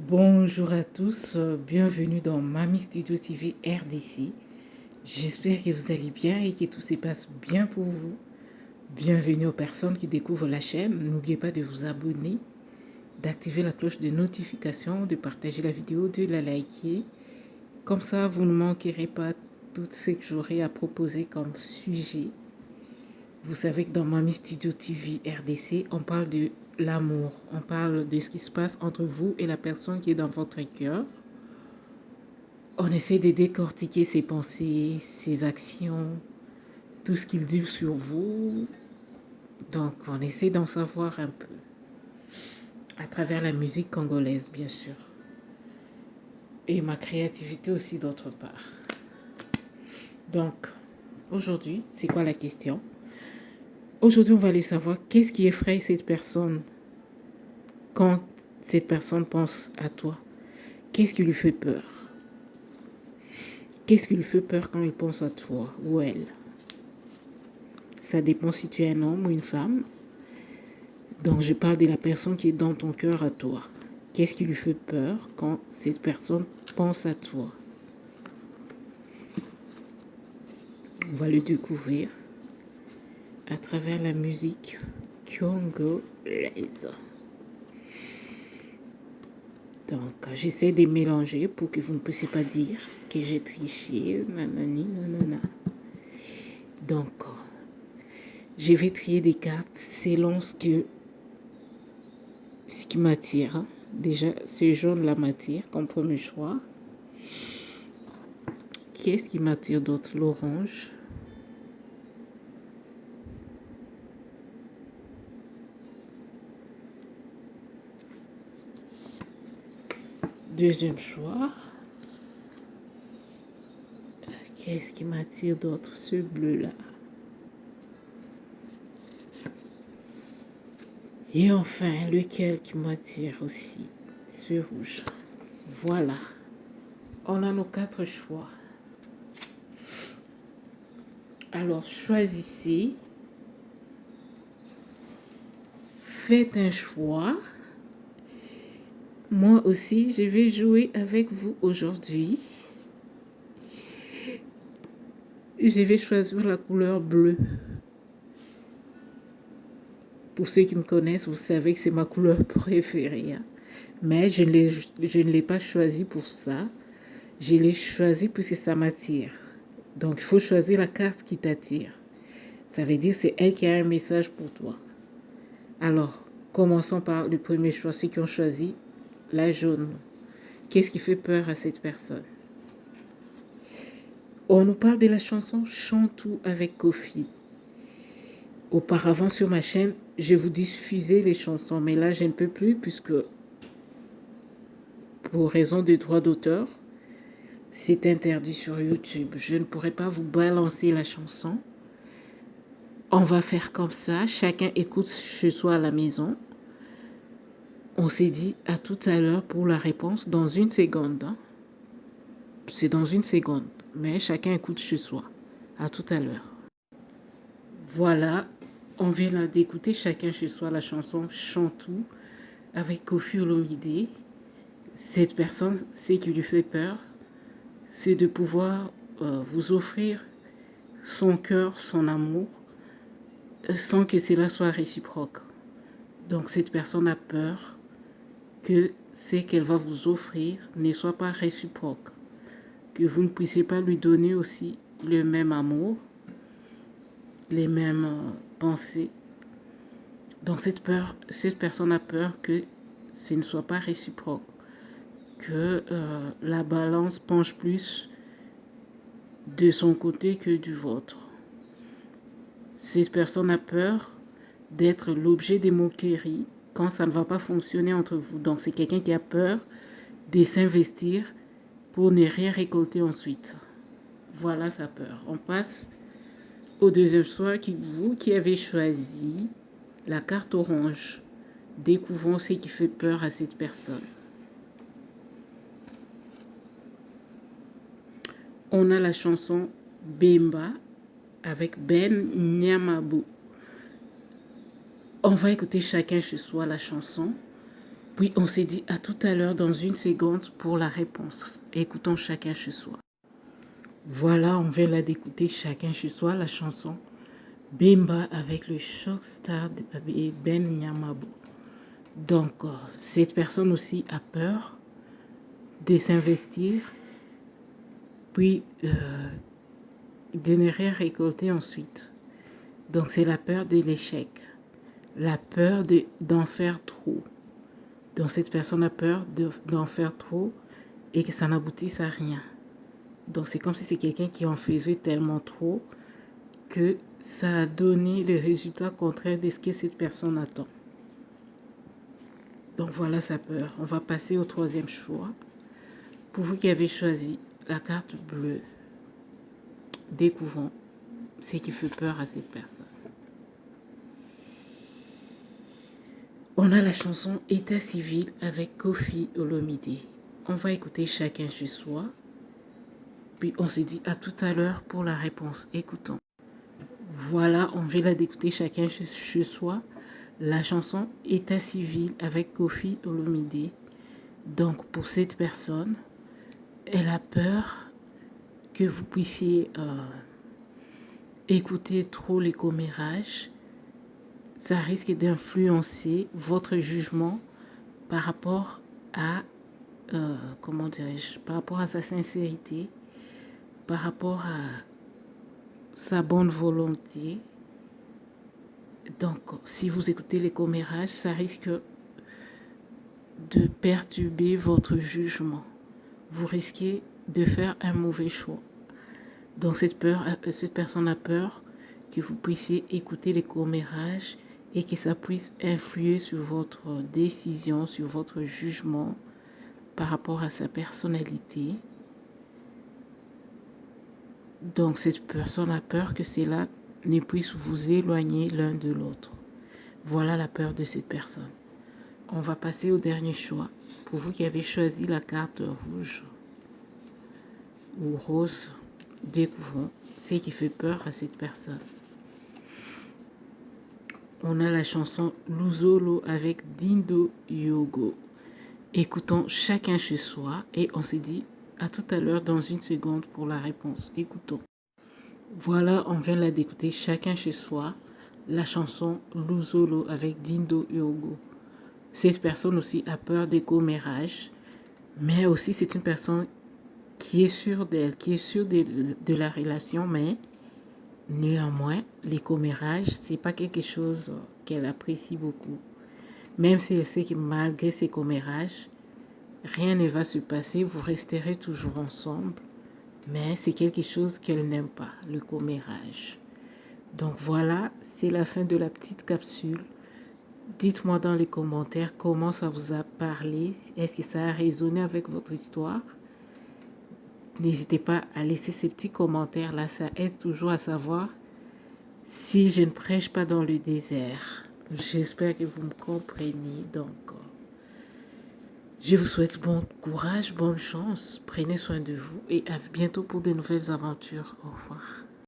Bonjour à tous, bienvenue dans Mami Studio TV RDC. J'espère que vous allez bien et que tout se passe bien pour vous. Bienvenue aux personnes qui découvrent la chaîne. N'oubliez pas de vous abonner, d'activer la cloche de notification, de partager la vidéo, de la liker. Comme ça, vous ne manquerez pas tout ce que j'aurai à proposer comme sujet. Vous savez que dans Mami Studio TV RDC, on parle de l'amour. On parle de ce qui se passe entre vous et la personne qui est dans votre cœur. On essaie de décortiquer ses pensées, ses actions, tout ce qu'il dit sur vous. Donc, on essaie d'en savoir un peu. À travers la musique congolaise, bien sûr. Et ma créativité aussi, d'autre part. Donc, aujourd'hui, c'est quoi la question? Aujourd'hui, on va aller savoir qu'est-ce qui effraie cette personne quand cette personne pense à toi. Qu'est-ce qui lui fait peur? Qu'est-ce qui lui fait peur quand il pense à toi ou elle? Ça dépend si tu es un homme ou une femme. Donc, je parle de la personne qui est dans ton cœur à toi. Qu'est-ce qui lui fait peur quand cette personne pense à toi? On va le découvrir à travers la musique congolaise. Donc, j'essaie de mélanger pour que vous ne puissiez pas dire que j'ai triché. Nanani, nanana. Donc, je vais trier des cartes selon ce qui m'attire. Déjà, ce jaune-là m'attire comme premier choix. Qu'est-ce qui m'attire d'autre? L'orange. Deuxième choix. Qu'est-ce qui m'attire d'autre? Ce bleu-là. Et enfin, lequel qui m'attire aussi? Ce rouge. Voilà. On a nos 4 choix. Alors, choisissez. Faites un choix. Moi aussi, je vais jouer avec vous aujourd'hui. Je vais choisir la couleur bleue. Pour ceux qui me connaissent, vous savez que c'est ma couleur préférée. Hein? Mais je ne l'ai pas choisi pour ça. Je l'ai choisi parce que ça m'attire. Donc, il faut choisir la carte qui t'attire. Ça veut dire que c'est elle qui a un message pour toi. Alors, commençons par le premier choix, ceux qui ont choisi la jaune. Qu'est-ce qui fait peur à cette personne? On nous parle de la chanson Chantou avec Kofi. Auparavant sur ma chaîne, je vous diffusais les chansons, mais là je ne peux plus puisque pour raison de droit d'auteur, c'est interdit sur YouTube. Je ne pourrais pas vous balancer la chanson. On va faire comme ça, chacun écoute chez soi à la maison. On s'est dit à tout à l'heure pour la réponse dans une seconde. Hein. C'est dans une seconde, mais chacun écoute chez soi. À tout à l'heure. Voilà, on vient d'écouter chacun chez soi la chanson Chantou avec Kofi Olomide. Cette personne, ce qui lui fait peur, c'est de pouvoir vous offrir son cœur, son amour, sans que cela soit réciproque. Donc cette personne a peur que ce qu'elle va vous offrir ne soit pas réciproque, que vous ne puissiez pas lui donner aussi le même amour, les mêmes pensées. Donc cette personne a peur que ce ne soit pas réciproque, que la balance penche plus de son côté que du vôtre. Cette personne a peur d'être l'objet des moqueries quand ça ne va pas fonctionner entre vous. Donc c'est quelqu'un qui a peur de s'investir pour ne rien récolter ensuite. Voilà sa peur. On passe au deuxième choix, vous qui avez choisi la carte orange. Découvrons ce qui fait peur à cette personne. On a la chanson Bemba avec Ben Nyamabou. On va écouter chacun chez soi la chanson Puis on s'est dit à tout à l'heure dans une seconde pour la réponse. Écoutons chacun chez soi. Voilà, on vient là d'écouter chacun chez soi la chanson Bemba avec le Choc Star et Ben Nyamabo. Donc, cette personne aussi a peur de s'investir, puis de ne rien récolter ensuite. Donc, c'est la peur de l'échec, la peur d'en faire trop. Donc, cette personne a peur d'en faire trop et que ça n'aboutisse à rien. Donc, c'est comme si c'est quelqu'un qui en faisait tellement trop que ça a donné le résultat contraire de ce que cette personne attend. Donc, voilà sa peur. On va passer au troisième choix. Pour vous qui avez choisi la carte bleue, découvrons ce qui fait peur à cette personne. On a la chanson État civil avec Koffi Olomide. On va écouter chacun chez soi. Puis on s'est dit à tout à l'heure pour la réponse. Écoutons. Voilà, on vient là d'écouter chacun chez soi la chanson État civil avec Koffi Olomide. Donc pour cette personne, elle a peur que vous puissiez écouter trop les commérages. Ça risque d'influencer votre jugement par rapport à, comment dirais-je, par rapport à sa sincérité, par rapport à sa bonne volonté. Donc, si vous écoutez les commérages, ça risque de perturber votre jugement. Vous risquez de faire un mauvais choix. Donc, cette personne a peur que vous puissiez écouter les commérages et que ça puisse influer sur votre décision, sur votre jugement par rapport à sa personnalité. Donc, cette personne a peur que cela ne puisse vous éloigner l'un de l'autre. Voilà la peur de cette personne. On va passer au dernier choix. Pour vous qui avez choisi la carte rouge ou rose, découvrons ce qui fait peur à cette personne. On a la chanson Luzolo avec Dindo Yogo. Écoutons chacun chez soi et on s'est dit à tout à l'heure dans une seconde pour la réponse. Écoutons. Voilà, on vient là d'écouter chacun chez soi la chanson Luzolo avec Dindo Yogo. Cette personne aussi a peur des commérages, mais aussi c'est une personne qui est sûre d'elle, qui est sûre de la relation, mais néanmoins, les commérages, c'est pas quelque chose qu'elle apprécie beaucoup. Même si elle sait que malgré ces commérages, rien ne va se passer, vous resterez toujours ensemble, mais c'est quelque chose qu'elle n'aime pas, le commérage. Donc voilà, c'est la fin de la petite capsule. Dites-moi dans les commentaires comment ça vous a parlé. Est-ce que ça a résonné avec votre histoire? N'hésitez pas à laisser ces petits commentaires là, ça aide toujours à savoir si je ne prêche pas dans le désert. J'espère que vous me comprenez. Donc, je vous souhaite bon courage, bonne chance. Prenez soin de vous et à bientôt pour de nouvelles aventures. Au revoir.